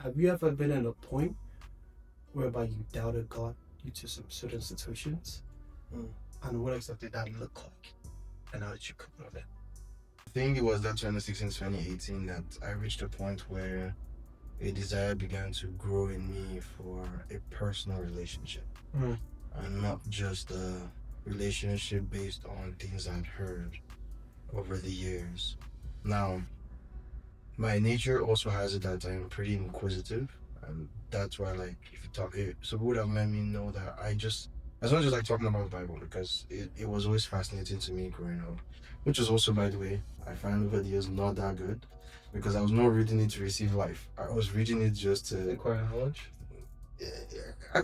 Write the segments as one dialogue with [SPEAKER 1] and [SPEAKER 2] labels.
[SPEAKER 1] have you ever been at a point whereby you doubted God due to some certain situations?
[SPEAKER 2] Mm.
[SPEAKER 1] And what exactly did that look like? And how did you cope with it?
[SPEAKER 2] I think it was that 2016, 2018 that I reached a point where a desire began to grow in me for a personal relationship. And not just a relationship based on things I'd heard over the years. Now, my nature also has it that I'm pretty inquisitive, and that's why, like, if you talk, so would have let me know that I don't just like talking about the Bible because it was always fascinating to me growing up, which is also, by the way, I find over the years not that good because I was not reading it to receive life. I was reading it just to
[SPEAKER 1] acquire knowledge.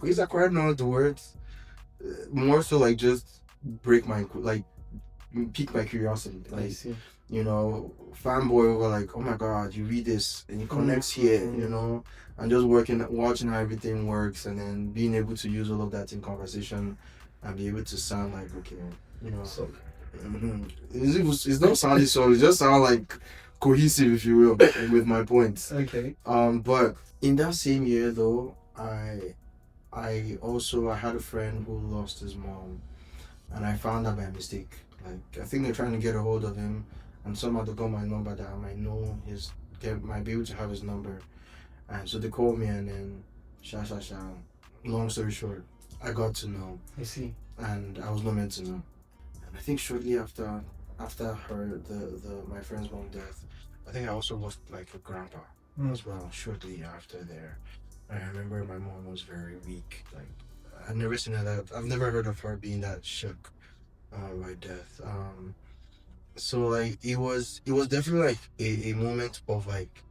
[SPEAKER 2] Is acquired knowledge the word? More so like just break my pique my curiosity.
[SPEAKER 1] I see.
[SPEAKER 2] Fanboy over like, oh my god, you read this and it connects here, and just watching how everything works, and then being able to use all of that in conversation and be able to sound like okay,
[SPEAKER 1] So
[SPEAKER 2] it's not sounding so it just sound like cohesive, if you will, with my points.
[SPEAKER 1] okay.
[SPEAKER 2] But in that same year though, I had a friend who lost his mom, and I found out by mistake. Like, I think they're trying to get a hold of him, and somehow they got my number that I might know might be able to have his number. And so they called me, and then sha. Long story short, I got to know,
[SPEAKER 1] I see.
[SPEAKER 2] and I was not meant to know. And I think shortly after her my friend's mom death, I think I also lost like a grandpa as well. Shortly after there, I remember my mom was very weak. Like, I've never seen her that. I've never heard of her being that shook by death. So like it was definitely like a moment of like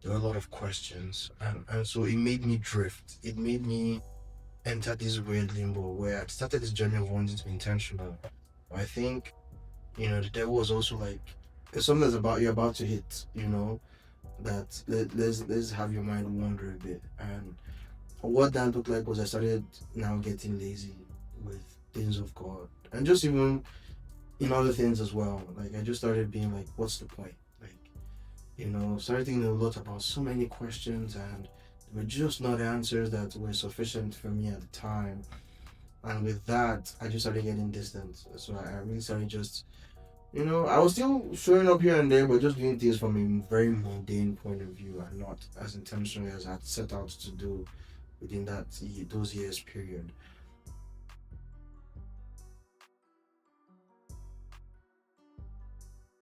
[SPEAKER 2] there were a lot of questions, and so it made me drift. It made me enter this weird limbo where I started this journey of wanting to be intentional. I think the devil was also like, it's something that's about you're about to hit. That let's have your mind wander a bit. And what that looked like was I started now getting lazy with things of God, and just even in other things as well. Like, I just started being like, what's the point? Like, started thinking a lot about so many questions, and they were just not answers that were sufficient for me at the time. And with that, I just started getting distant. So I really started just, I was still showing up here and there, but just doing things from a very mundane point of view and not as intentionally as I'd set out to do within those years period.